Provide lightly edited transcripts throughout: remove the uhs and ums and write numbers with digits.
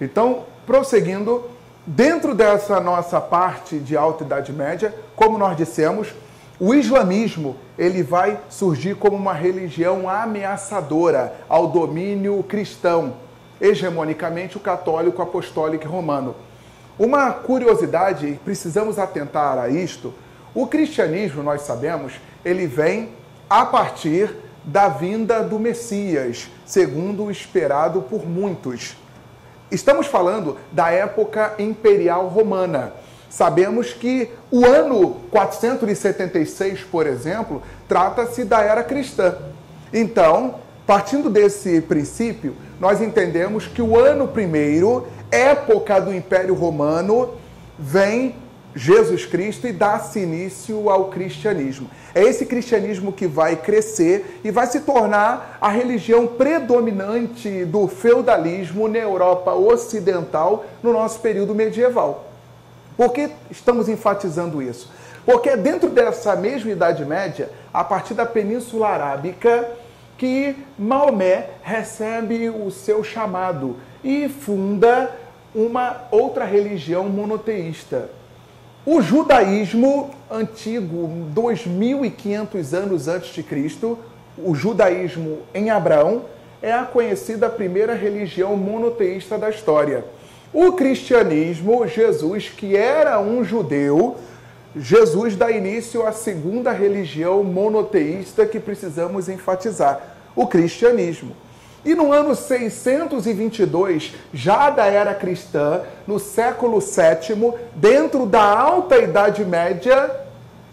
Então, prosseguindo, dentro dessa nossa parte de Alta Idade Média, como nós dissemos, o islamismo ele vai surgir como uma religião ameaçadora ao domínio cristão, hegemonicamente o católico, apostólico e romano. Uma curiosidade, precisamos atentar a isto, o cristianismo, nós sabemos, ele vem a partir da vinda do Messias, segundo o esperado por muitos. Estamos falando da época imperial romana. Sabemos que o ano 476, por exemplo, trata-se da era cristã. Então, partindo desse princípio, nós entendemos que o ano primeiro, época do Império Romano, vem Jesus Cristo e dá-se início ao cristianismo. É esse cristianismo que vai crescer e vai se tornar a religião predominante do feudalismo na Europa Ocidental no nosso período medieval. Por que estamos enfatizando isso? Porque dentro dessa mesma Idade Média, a partir da Península Arábica, que Maomé recebe o seu chamado e funda uma outra religião monoteísta. O judaísmo antigo, 2.500 anos antes de Cristo, o judaísmo em Abraão, é a conhecida primeira religião monoteísta da história. O cristianismo, Jesus, que era um judeu, Jesus dá início à segunda religião monoteísta que precisamos enfatizar, o cristianismo. E no ano 622, já da era cristã, no século VII, dentro da Alta Idade Média,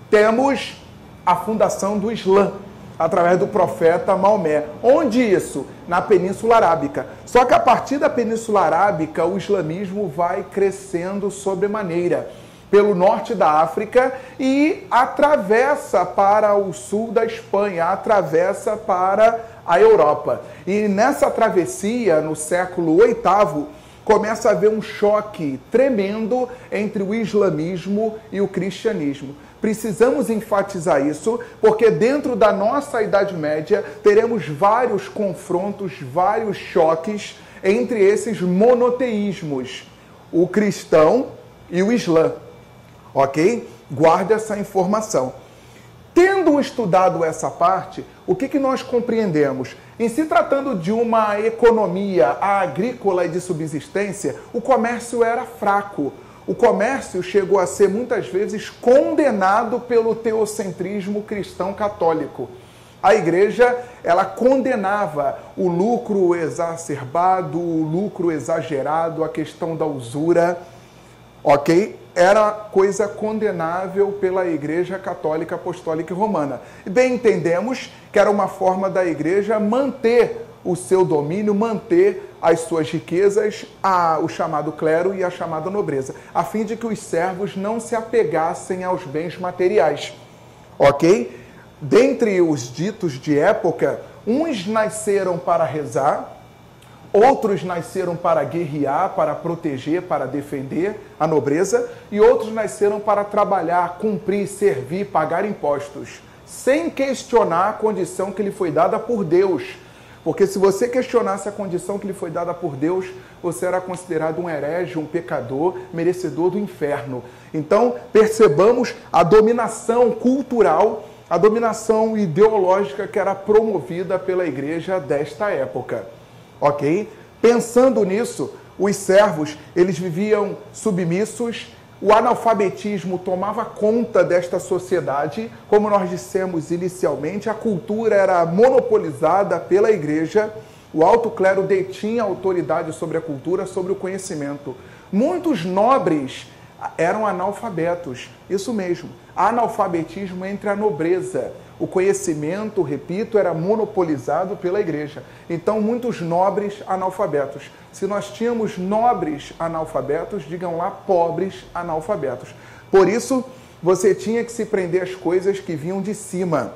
temos a fundação do Islã, através do profeta Maomé. Onde isso? Na Península Arábica. Só que a partir da Península Arábica, o islamismo vai crescendo sobremaneira pelo norte da África e atravessa para o sul da Espanha, atravessa para a Europa. E nessa travessia, no século VIII, começa a haver um choque tremendo entre o islamismo e o cristianismo. Precisamos enfatizar isso, porque dentro da nossa Idade Média teremos vários confrontos, vários choques entre esses monoteísmos, o cristão e o islã. Ok? Guarde essa informação. Tendo estudado essa parte, o que nós compreendemos? Em se tratando de uma economia agrícola e de subsistência, o comércio era fraco. O comércio chegou a ser muitas vezes condenado pelo teocentrismo cristão católico. A igreja, ela condenava o lucro exacerbado, o lucro exagerado, a questão da usura, ok? Era coisa condenável pela Igreja Católica Apostólica e Romana. E bem entendemos que era uma forma da igreja manter o seu domínio, manter as suas riquezas, o chamado clero e a chamada nobreza, a fim de que os servos não se apegassem aos bens materiais. Ok? Dentre os ditos de época, uns nasceram para rezar, outros nasceram para guerrear, para proteger, para defender a nobreza, e outros nasceram para trabalhar, cumprir, servir, pagar impostos, sem questionar a condição que lhe foi dada por Deus. Porque se você questionasse a condição que lhe foi dada por Deus, você era considerado um herege, um pecador, merecedor do inferno. Então, percebamos a dominação cultural, a dominação ideológica que era promovida pela igreja desta época. Ok? Pensando nisso, os servos, eles viviam submissos, o analfabetismo tomava conta desta sociedade, como nós dissemos inicialmente, a cultura era monopolizada pela igreja, o alto clero detinha autoridade sobre a cultura, sobre o conhecimento. Muitos nobres eram analfabetos, isso mesmo, analfabetismo entre a nobreza. O conhecimento, repito, era monopolizado pela igreja. Então, muitos nobres analfabetos. Se nós tínhamos nobres analfabetos, digam lá, pobres analfabetos. Por isso, você tinha que se prender às coisas que vinham de cima.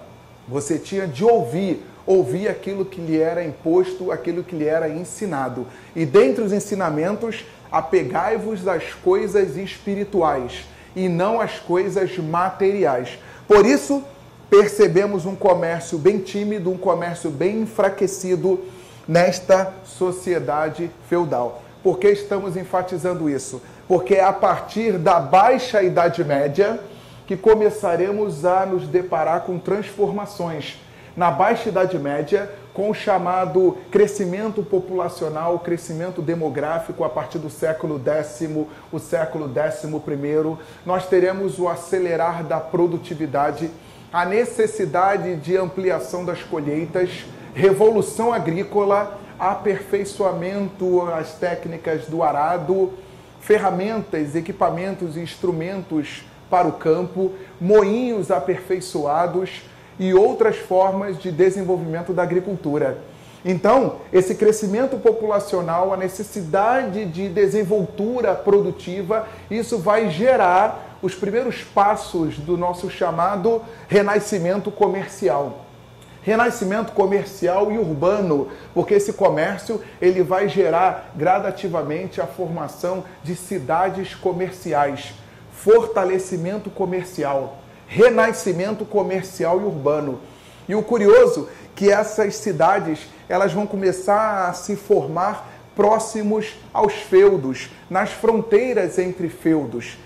Você tinha de ouvir aquilo que lhe era imposto, aquilo que lhe era ensinado. E dentre os ensinamentos, apegai-vos às coisas espirituais e não às coisas materiais. Por isso, percebemos um comércio bem tímido, um comércio bem enfraquecido nesta sociedade feudal. Por que estamos enfatizando isso? Porque é a partir da Baixa Idade Média que começaremos a nos deparar com transformações. Na Baixa Idade Média, com o chamado crescimento populacional, crescimento demográfico a partir do século X, o século XI, nós teremos o acelerar da produtividade, a necessidade de ampliação das colheitas, revolução agrícola, aperfeiçoamento às técnicas do arado, ferramentas, equipamentos e instrumentos para o campo, moinhos aperfeiçoados e outras formas de desenvolvimento da agricultura. Então, esse crescimento populacional, a necessidade de desenvoltura produtiva, isso vai gerar os primeiros passos do nosso chamado renascimento comercial. Renascimento comercial e urbano, porque esse comércio ele vai gerar gradativamente a formação de cidades comerciais, fortalecimento comercial, renascimento comercial e urbano. E o curioso é que essas cidades elas vão começar a se formar próximos aos feudos, nas fronteiras entre feudos.